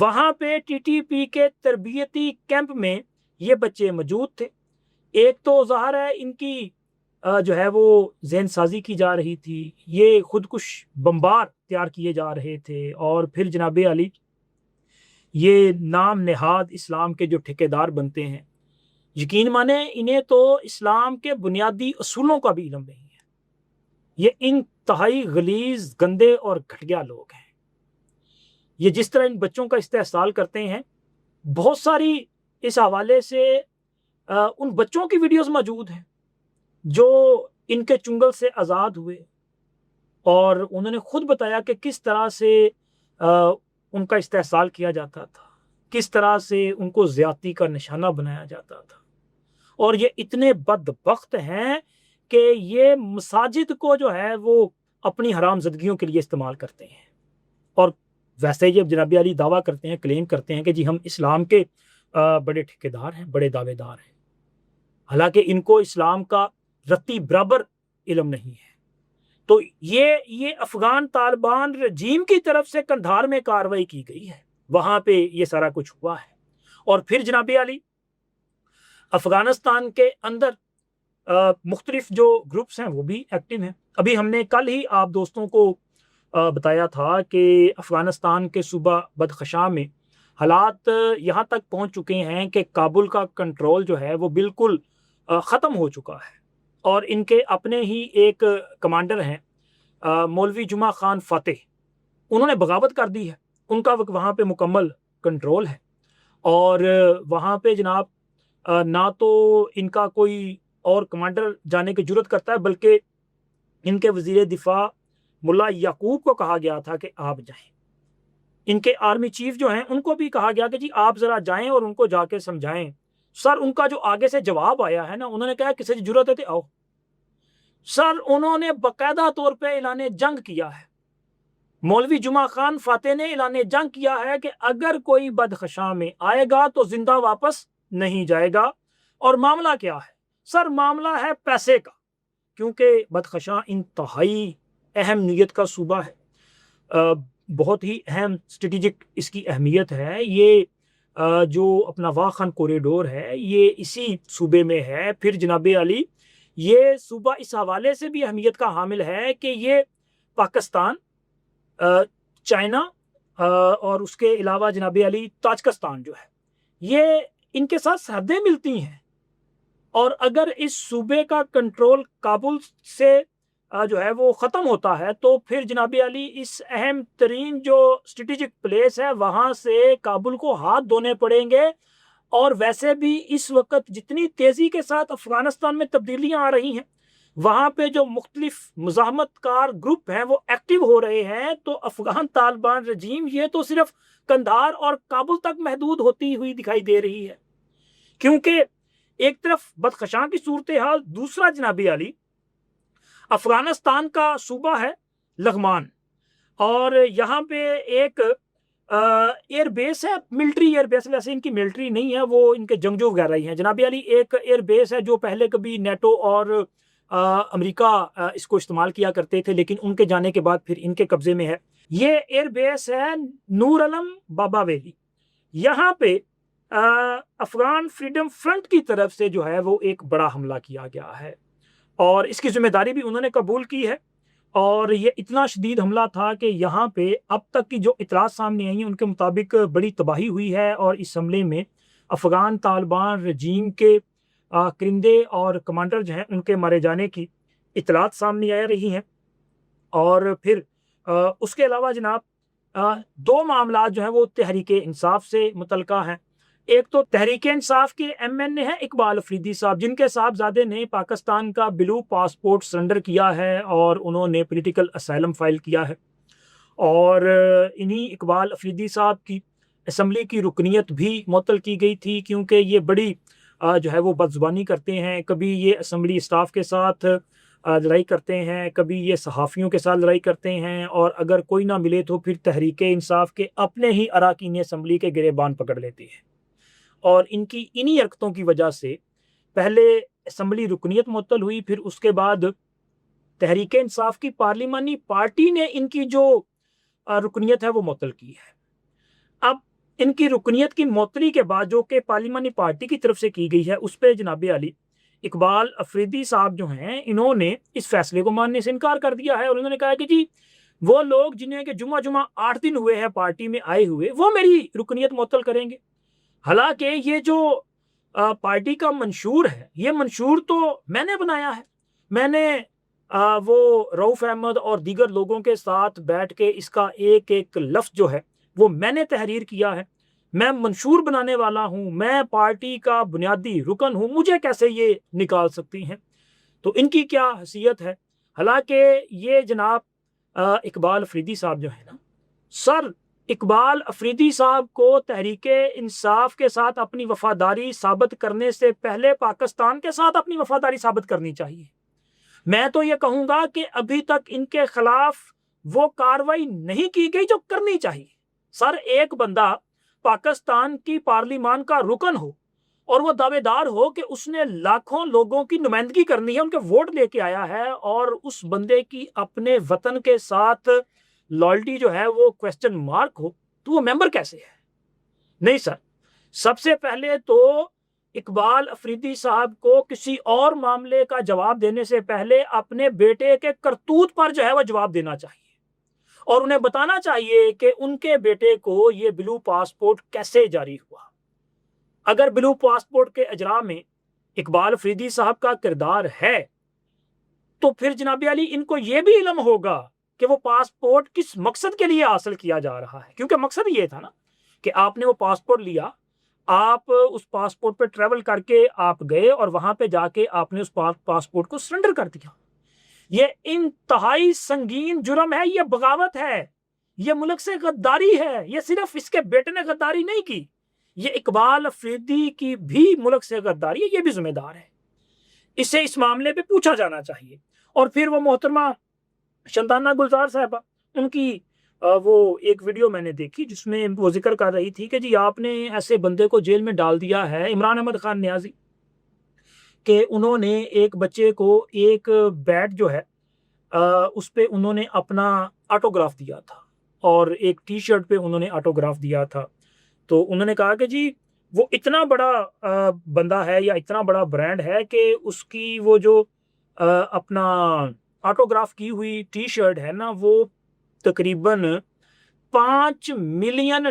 وہاں پہ T T P کے تربیتی کیمپ میں یہ بچے موجود تھے۔ ایک تو ظاہر ہے ان کی جو ہے وہ ذہن سازی کی جا رہی تھی، یہ خودکش بمبار تیار کیے جا رہے تھے، اور پھر جناب علی یہ نام نہاد اسلام کے جو ٹھیکیدار بنتے ہیں، یقین مانیں انہیں تو اسلام کے بنیادی اصولوں کا بھی علم نہیں ہے۔ یہ انتہائی غلیظ، گندے اور گھٹیا لوگ ہیں۔ یہ جس طرح ان بچوں کا استحصال کرتے ہیں، بہت ساری اس حوالے سے ان بچوں کی ویڈیوز موجود ہیں جو ان کے چنگل سے آزاد ہوئے، اور انہوں نے خود بتایا کہ کس طرح سے ان کا استحصال کیا جاتا تھا، کس طرح سے ان کو زیادتی کا نشانہ بنایا جاتا تھا۔ اور یہ اتنے بدبخت ہیں کہ یہ مساجد کو جو ہے وہ اپنی حرام زدگیوں کے لیے استعمال کرتے ہیں، اور ویسے یہ جناب علی دعویٰ کرتے ہیں، کلیم کرتے ہیں کہ جی ہم اسلام کے بڑے ٹھیکیدار ہیں، بڑے دعوے دار ہیں، حالانکہ ان کو اسلام کا رتی برابر علم نہیں ہے۔ تو یہ افغان طالبان رجیم کی طرف سے قندھار میں کارروائی کی گئی ہے، وہاں پہ یہ سارا کچھ ہوا ہے۔ اور پھر جناب علی افغانستان کے اندر مختلف جو گروپس ہیں وہ بھی ایکٹیو ہیں۔ ابھی ہم نے کل ہی آپ دوستوں کو بتایا تھا کہ افغانستان کے صوبہ بدخشاں میں حالات یہاں تک پہنچ چکے ہیں کہ کابل کا کنٹرول جو ہے وہ بالکل ختم ہو چکا ہے، اور ان کے اپنے ہی ایک کمانڈر ہیں مولوی جمعہ خان فاتح، انہوں نے بغاوت کر دی ہے، ان کا وہاں پہ مکمل کنٹرول ہے، اور وہاں پہ جناب نہ تو ان کا کوئی اور کمانڈر جانے کی جرت کرتا ہے، بلکہ ان کے وزیر دفاع ملا یعقوب کو کہا گیا تھا کہ آپ جائیں۔ ان کے آرمی چیف جو ہیں ان کو بھی کہا گیا کہ جی آپ ذرا جائیں اور ان کو جا کے سمجھائیں۔ سر ان کا جو آگے سے جواب آیا ہے نا، انہوں نے کہا کسی کی جرت ہے تو آؤ۔ سر انہوں نے باقاعدہ طور پہ اعلان جنگ کیا ہے، مولوی جمعہ خان فاتح نے اعلان جنگ کیا ہے کہ اگر کوئی بدخشاں میں آئے گا تو زندہ واپس نہیں جائے گا۔ اور معاملہ کیا ہے؟ سر معاملہ ہے پیسے کا، کیونکہ بدخشاں انتہائی اہم نیت کا صوبہ ہے، بہت ہی اہم اسٹریٹجک اس کی اہمیت ہے۔ یہ جو اپنا واخان کوریڈور ہے یہ اسی صوبے میں ہے۔ پھر جناب علی یہ صوبہ اس حوالے سے بھی اہمیت کا حامل ہے کہ یہ پاکستان، چائنا اور اس کے علاوہ جناب علی تاجکستان جو ہے یہ ان کے ساتھ سرحدیں ملتی ہیں، اور اگر اس صوبے کا کنٹرول کابل سے جو ہے وہ ختم ہوتا ہے تو پھر جناب علی اس اہم ترین جو اسٹریٹجک پلیس ہے وہاں سے کابل کو ہاتھ دھونے پڑیں گے۔ اور ویسے بھی اس وقت جتنی تیزی کے ساتھ افغانستان میں تبدیلیاں آ رہی ہیں، وہاں پہ جو مختلف مزاحمت کار گروپ ہیں وہ ایکٹیو ہو رہے ہیں، تو افغان طالبان رجیم یہ تو صرف قندھار اور کابل تک محدود ہوتی ہوئی دکھائی دے رہی ہے، کیونکہ ایک طرف بدخشاں کی صورتحال، دوسرا جناب علی افغانستان کا صوبہ ہے لغمان، اور یہاں پہ ایک ایئر بیس ہے، ملٹری ایئر بیس، ویسے ان کی ملٹری نہیں ہے، وہ ان کے جنگجو وغیرہ ہی ہیں جناب علی۔ ایک ایئر بیس ہے جو پہلے کبھی نیٹو اور امریکہ اس کو استعمال کیا کرتے تھے، لیکن ان کے جانے کے بعد پھر ان کے قبضے میں ہے۔ یہ ایئر بیس ہے نور علم بابا ویلی۔ یہاں پہ افغان فریڈم فرنٹ کی طرف سے جو ہے وہ ایک بڑا حملہ کیا گیا ہے، اور اس کی ذمہ داری بھی انہوں نے قبول کی ہے، اور یہ اتنا شدید حملہ تھا کہ یہاں پہ اب تک کی جو اطلاعات سامنے آئی ہیں ان کے مطابق بڑی تباہی ہوئی ہے، اور اس حملے میں افغان طالبان رجیم کے کرندے اور کمانڈر جو ہیں ان کے مارے جانے کی اطلاعات سامنے آ رہی ہیں۔ اور پھر اس کے علاوہ جناب دو معاملات جو ہیں وہ تحریک انصاف سے متعلقہ ہیں۔ ایک تو تحریک انصاف کے ایم این اے ہیں اقبال افریدی صاحب، جن کے صاحبزادے نے پاکستان کا بلو پاسپورٹ سرنڈر کیا ہے اور انہوں نے پولیٹیکل اسائلم فائل کیا ہے، اور انہی اقبال افریدی صاحب کی اسمبلی کی رکنیت بھی معطل کی گئی تھی، کیونکہ یہ بڑی جو ہے وہ بدزبانی کرتے ہیں، کبھی یہ اسمبلی اسٹاف کے ساتھ لڑائی کرتے ہیں، کبھی یہ صحافیوں کے ساتھ لڑائی کرتے ہیں، اور اگر کوئی نہ ملے تو پھر تحریک انصاف کے اپنے ہی اراکین اسمبلی کے گریبان پکڑ لیتے ہیں، اور ان کی انہی حرکتوں کی وجہ سے پہلے اسمبلی رکنیت معطل ہوئی، پھر اس کے بعد تحریک انصاف کی پارلیمانی پارٹی نے ان کی جو رکنیت ہے وہ معطل کی ہے۔ اب ان کی رکنیت کی معطلی کے بعد جو کہ پارلیمانی پارٹی کی طرف سے کی گئی ہے، اس پہ جناب علی اقبال افریدی صاحب جو ہیں انہوں نے اس فیصلے کو ماننے سے انکار کر دیا ہے، اور انہوں نے کہا کہ جی وہ لوگ جنہیں کہ جمعہ 8 دن ہوئے ہیں پارٹی میں آئے ہوئے، وہ میری رکنیت معطل کریں گے۔ حالانکہ یہ جو پارٹی کا منشور ہے، یہ منشور تو میں نے بنایا ہے، میں نے وہ رؤف احمد اور دیگر لوگوں کے ساتھ بیٹھ کے اس کا ایک ایک لفظ جو ہے وہ میں نے تحریر کیا ہے، میں منشور بنانے والا ہوں، میں پارٹی کا بنیادی رکن ہوں، مجھے کیسے یہ نکال سکتی ہیں؟ تو ان کی کیا حیثیت ہے؟ حالانکہ یہ جناب اقبال افریدی صاحب جو ہے نا، سر اقبال افریدی صاحب کو تحریک انصاف کے ساتھ اپنی وفاداری ثابت کرنے سے پہلے پاکستان کے ساتھ اپنی وفاداری ثابت کرنی چاہیے۔ میں تو یہ کہوں گا کہ ابھی تک ان کے خلاف وہ کاروائی نہیں کی گئی جو کرنی چاہیے۔ سر ایک بندہ پاکستان کی پارلیمان کا رکن ہو اور وہ دعوے دار ہو کہ اس نے لاکھوں لوگوں کی نمائندگی کرنی ہے، ان کے ووٹ لے کے آیا ہے، اور اس بندے کی اپنے وطن کے ساتھ لائلٹی جو ہے وہ کوسچن مارک ہو، تو وہ ممبر کیسے ہے؟ نہیں سر، سب سے پہلے تو اقبال افریدی صاحب کو کسی اور معاملے کا جواب دینے سے پہلے اپنے بیٹے کے کرتوت پر جو ہے وہ جواب دینا چاہیے، اور انہیں بتانا چاہیے کہ ان کے بیٹے کو یہ بلو پاسپورٹ کیسے جاری ہوا۔ اگر بلو پاسپورٹ کے اجرا میں اقبال افریدی صاحب کا کردار ہے تو پھر جناب علی ان کو یہ بھی علم ہوگا کہ وہ پاسپورٹ کس مقصد کے لیے حاصل کیا جا رہا ہے، کیونکہ مقصد یہ تھا نا کہ آپ نے وہ پاسپورٹ لیا، آپ اس پاسپورٹ پہ ٹریول کر کے آپ گئے اور وہاں پہ جا کے آپ نے اس پاسپورٹ کو سرنڈر کر دیا۔ یہ انتہائی سنگین جرم ہے، یہ بغاوت ہے، یہ ملک سے غداری ہے۔ یہ صرف اس کے بیٹے نے غداری نہیں کی، یہ اقبال افریدی کی بھی ملک سے غداری ہے، یہ بھی ذمہ دار ہے، اسے اس معاملے پہ پوچھا جانا چاہیے۔ اور پھر وہ محترمہ شنتانا گلزار صاحبہ، ان کی وہ ایک ویڈیو میں نے دیکھی جس میں وہ ذکر کر رہی تھی کہ جی آپ نے ایسے بندے کو جیل میں ڈال دیا ہے، عمران احمد خان نیازی، کہ انہوں نے ایک بچے کو ایک بیٹ جو ہے اس پہ انہوں نے اپنا آٹوگراف دیا تھا، اور ایک ٹی شرٹ پہ انہوں نے آٹوگراف دیا تھا، تو انہوں نے کہا کہ جی وہ اتنا بڑا بندہ ہے یا اتنا بڑا برانڈ ہے کہ اس کی وہ جو اپنا آٹوگراف کی ہوئی ٹی شرٹ ہے نا، وہ تقریباً $5 ملین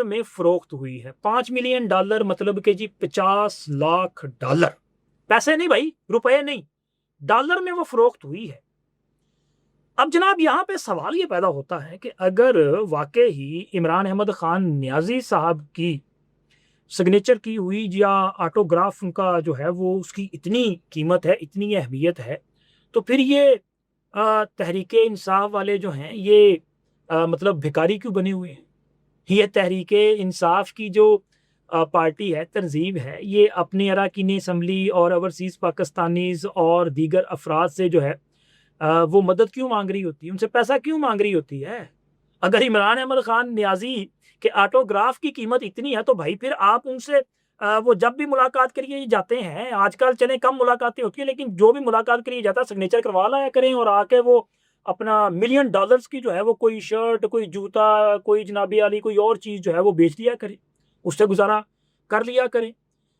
میں فروخت ہوئی ہے۔ $5 ملین مطلب کہ جی $50 لاکھ، پیسے نہیں بھائی، روپے نہیں، ڈالر میں وہ فروخت ہوئی ہے۔ اب جناب یہاں پہ سوال یہ پیدا ہوتا ہے کہ اگر واقعی عمران احمد خان نیازی صاحب کی سگنیچر کی ہوئی یا آٹوگراف ان کا جو ہے وہ اس کی اتنی قیمت ہے، اتنی اہمیت ہے، تو پھر یہ تحریک انصاف والے جو ہیں یہ مطلب بھکاری کیوں بنے ہوئے ہیں؟ یہ تحریک انصاف کی جو پارٹی ہے، تنظیم ہے، یہ اپنے اراکین اسمبلی اور اوورسیز پاکستانیز اور دیگر افراد سے جو ہے وہ مدد کیوں مانگ رہی ہوتی ہے، ان سے پیسہ کیوں مانگ رہی ہوتی ہے؟ اگر عمران احمد خان نیازی کے آٹوگراف کی قیمت اتنی ہے تو بھائی پھر آپ ان سے وہ جب بھی ملاقات کے لیے جاتے ہیں، آج کل چلیں کم ملاقاتیں ہوتی ہیں لیکن جو بھی ملاقات کے لیے جاتا ہے سگنیچر کروا لایا کریں، اور آ کے وہ اپنا $1 ملین کی جو ہے وہ کوئی شرٹ، کوئی جوتا، کوئی جناب علی کوئی اور چیز جو ہے وہ بیچ دیا کریں، اس سے گزارا کر لیا کریں۔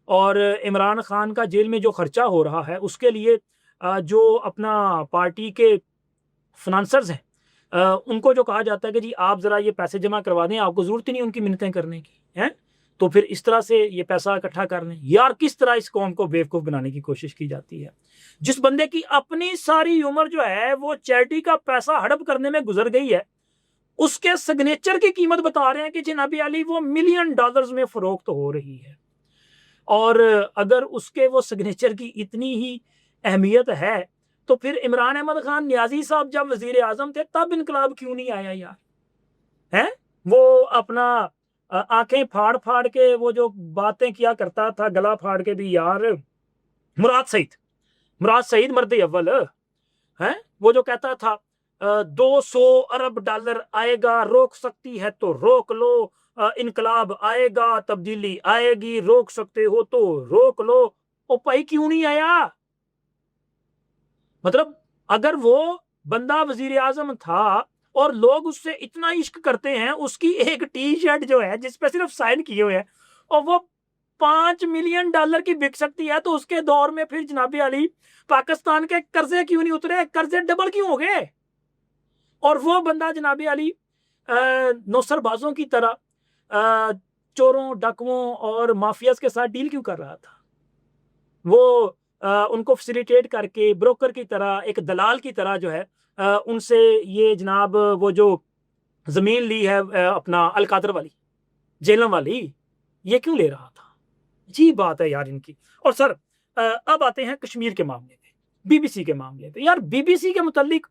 اور عمران خان کا جیل میں جو خرچہ ہو رہا ہے اس کے لیے جو اپنا پارٹی کے فنانسرز ہیں ان کو جو کہا جاتا ہے کہ جی آپ ذرا یہ پیسے جمع کروا دیں، آپ کو ضرورت ہی نہیں ان کی منتیں کرنے کی ہے، تو پھر اس طرح سے یہ پیسہ اکٹھا کر لیں۔ یار کس طرح اس قوم کو بیوقوف بنانے کی کوشش کی جاتی ہے، جس بندے کی اپنی ساری عمر جو ہے وہ چیریٹی کا پیسہ ہڑپ کرنے میں گزر گئی ہے، اس کے سگنیچر کی قیمت بتا رہے ہیں کہ جناب علی وہ $1 ملین میں فروخت ہو رہی ہے۔ اور اگر اس کے وہ سگنیچر کی اتنی ہی اہمیت ہے تو پھر عمران احمد خان نیازی صاحب جب وزیر اعظم تھے تب انقلاب کیوں نہیں آیا یار؟ ہے وہ اپنا آنکھیں پھاڑ پھاڑ کے وہ جو باتیں کیا کرتا تھا، گلا پھاڑ کے بھی، یار مراد سعید مرد اول ہے، وہ جو کہتا تھا $200 ارب آئے گا، روک سکتی ہے تو روک لو، انقلاب آئے گا، تبدیلی آئے گی، روک سکتے ہو تو روک لو۔ او بھائی کیوں نہیں آیا؟ مطلب اگر وہ بندہ وزیر اعظم تھا اور لوگ اس سے اتنا عشق کرتے ہیں, اس کی ایک ٹی شرٹ جو ہے جس پہ صرف سائن کیے ہوئے ہیں اور وہ $5 ملین کی بک سکتی ہے, تو اس کے دور میں پھر جناب علی پاکستان کے قرضے کیوں نہیں اترے, قرضے ڈبل کیوں ہو گئے؟ اور وہ بندہ جناب علی نوسر بازوں کی طرح چوروں, ڈاکوؤں اور مافیاز کے ساتھ ڈیل کیوں کر رہا تھا؟ وہ ان کو فیسیلیٹیٹ کر کے بروکر کی طرح, ایک دلال کی طرح جو ہے ان سے یہ جناب وہ جو زمین لی ہے اپنا القادر والی, جیلم والی, یہ کیوں لے رہا تھا؟ عجیب بات ہے یار ان کی. اور سر اب آتے ہیں کشمیر کے معاملے پہ, بی بی سی کے معاملے پہ. یار بی بی سی کے متعلق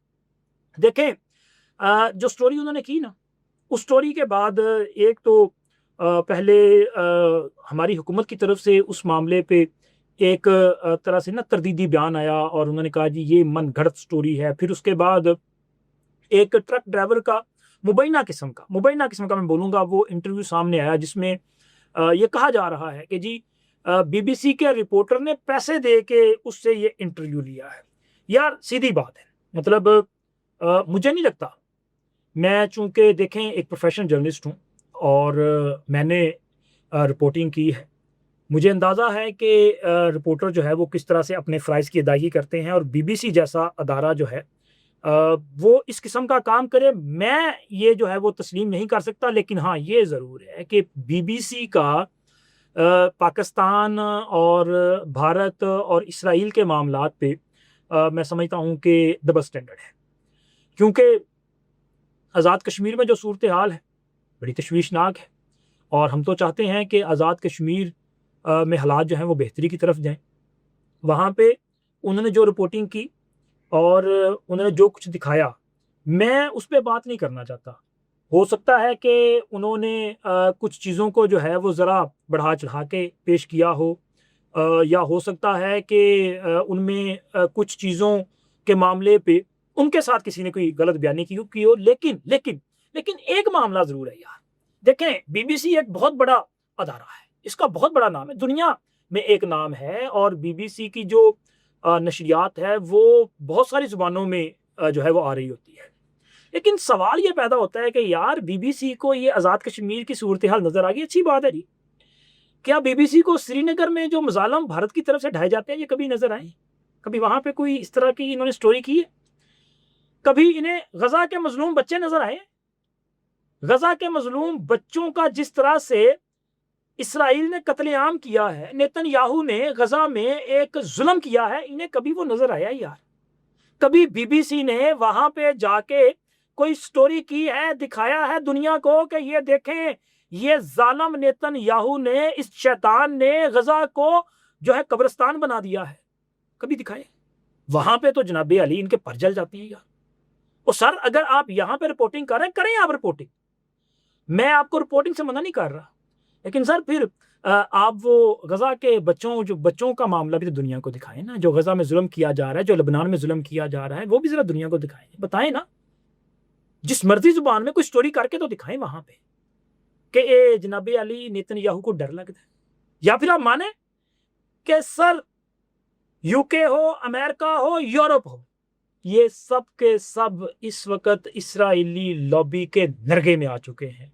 دیکھیں جو سٹوری انہوں نے کی نا, اس سٹوری کے بعد ایک تو پہلے ہماری حکومت کی طرف سے اس معاملے پہ ایک طرح سے نا تردیدی بیان آیا اور انہوں نے کہا جی یہ من گھڑت سٹوری ہے. پھر اس کے بعد ایک ٹرک ڈرائیور کا مبینہ قسم کا میں بولوں گا وہ انٹرویو سامنے آیا جس میں یہ کہا جا رہا ہے کہ جی بی بی سی کے رپورٹر نے پیسے دے کے اس سے یہ انٹرویو لیا ہے. یار سیدھی بات ہے, مطلب مجھے نہیں لگتا, میں چونکہ دیکھیں ایک پروفیشنل جرنلسٹ ہوں اور میں نے رپورٹنگ کی ہے, مجھے اندازہ ہے کہ رپورٹر جو ہے وہ کس طرح سے اپنے فرائض کی ادائیگی کرتے ہیں, اور بی بی سی جیسا ادارہ جو ہے وہ اس قسم کا کام کرے, میں یہ جو ہے وہ تسلیم نہیں کر سکتا. لیکن ہاں یہ ضرور ہے کہ بی بی سی کا پاکستان اور بھارت اور اسرائیل کے معاملات پہ میں سمجھتا ہوں کہ ڈبل سٹینڈرڈ ہے, کیونکہ آزاد کشمیر میں جو صورتحال ہے بڑی تشویشناک ہے, اور ہم تو چاہتے ہیں کہ آزاد کشمیر میں حالات جو ہیں وہ بہتری کی طرف جائیں. وہاں پہ انہوں نے جو رپورٹنگ کی اور انہوں نے جو کچھ دکھایا, میں اس پہ بات نہیں کرنا چاہتا. ہو سکتا ہے کہ انہوں نے کچھ چیزوں کو جو ہے وہ ذرا بڑھا چڑھا کے پیش کیا ہو, یا ہو سکتا ہے کہ ان میں کچھ چیزوں کے معاملے پہ ان کے ساتھ کسی نے کوئی غلط بیانی کی ہو. لیکن ایک معاملہ ضرور ہے یار, دیکھیں بی بی سی ایک بہت بڑا ادارہ ہے, اس کا بہت بڑا نام ہے, دنیا میں ایک نام ہے, اور بی بی سی کی جو نشریات ہے وہ بہت ساری زبانوں میں جو ہے وہ آ رہی ہوتی ہے. لیکن سوال یہ پیدا ہوتا ہے کہ یار بی بی سی کو یہ آزاد کشمیر کی صورتحال نظر آ گئی, اچھی بات ہے جی, کیا بی بی سی کو سری نگر میں جو مظالم بھارت کی طرف سے ڈھائے جاتے ہیں یہ کبھی نظر آئے؟ کبھی وہاں پہ کوئی اس طرح کی انہوں نے سٹوری کی ہے؟ کبھی انہیں غزہ کے مظلوم بچے نظر آئے؟ غزہ کے مظلوم بچوں کا جس طرح سے اسرائیل نے قتل عام کیا ہے, نیتن یاہو نے غزہ میں ایک ظلم کیا ہے, انہیں کبھی وہ نظر آیا یار؟ کبھی بی بی سی نے وہاں پہ جا کے کوئی سٹوری کی ہے, دکھایا ہے دنیا کو کہ یہ دیکھیں یہ ظالم نیتن یاہو نے, اس شیطان نے غزہ کو جو ہے قبرستان بنا دیا ہے؟ کبھی دکھائے؟ وہاں پہ تو جناب علی ان کے پر جل جاتی ہیں یار. اور سر اگر آپ یہاں پہ رپورٹنگ کر رہے ہیں, کریں آپ رپورٹنگ, میں آپ کو رپورٹنگ سے منع نہیں کر رہا, لیکن سر پھر آپ وہ غزہ کے بچوں کا معاملہ بھی تو دنیا کو دکھائیں نا, جو غزہ میں ظلم کیا جا رہا ہے, جو لبنان میں ظلم کیا جا رہا ہے, وہ بھی ذرا دنیا کو دکھائیں, بتائیں نا, جس مرضی زبان میں کوئی سٹوری کر کے تو دکھائیں وہاں پہ کہ اے جناب علی نیتن یاہو کو ڈر لگتا ہے. یا پھر آپ مانیں کہ سر یو کے ہو, امریکہ ہو, یورپ ہو, یہ سب کے سب اس وقت اسرائیلی لابی کے نرغے میں آ چکے ہیں,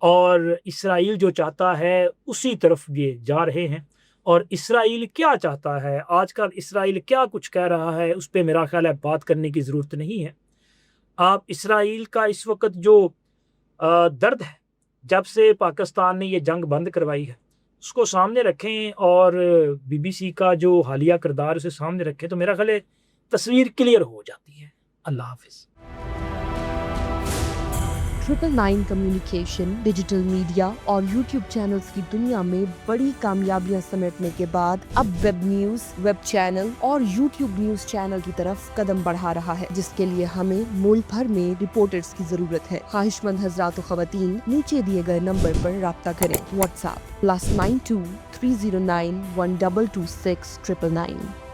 اور اسرائیل جو چاہتا ہے اسی طرف یہ جا رہے ہیں. اور اسرائیل کیا چاہتا ہے آج کل, اسرائیل کیا کچھ کہہ رہا ہے, اس پہ میرا خیال ہے بات کرنے کی ضرورت نہیں ہے. آپ اسرائیل کا اس وقت جو درد ہے جب سے پاکستان نے یہ جنگ بند کروائی ہے اس کو سامنے رکھیں, اور بی بی سی کا جو حالیہ کردار اسے سامنے رکھیں, تو میرا خیال ہے تصویر کلیئر ہو جاتی ہے. اللہ حافظ. 999 کمیونیکیشن ڈیجیٹل میڈیا اور یوٹیوب چینلز کی دنیا میں بڑی کامیابیاں سمیٹنے کے بعد اب ویب نیوز, ویب چینل اور یوٹیوب نیوز چینل کی طرف قدم بڑھا رہا ہے, جس کے لیے ہمیں ملک بھر میں رپورٹرز کی ضرورت ہے. خواہش مند حضرات و خواتین نیچے دیے گئے نمبر پر رابطہ کریں. What's app +92 309 1226 999.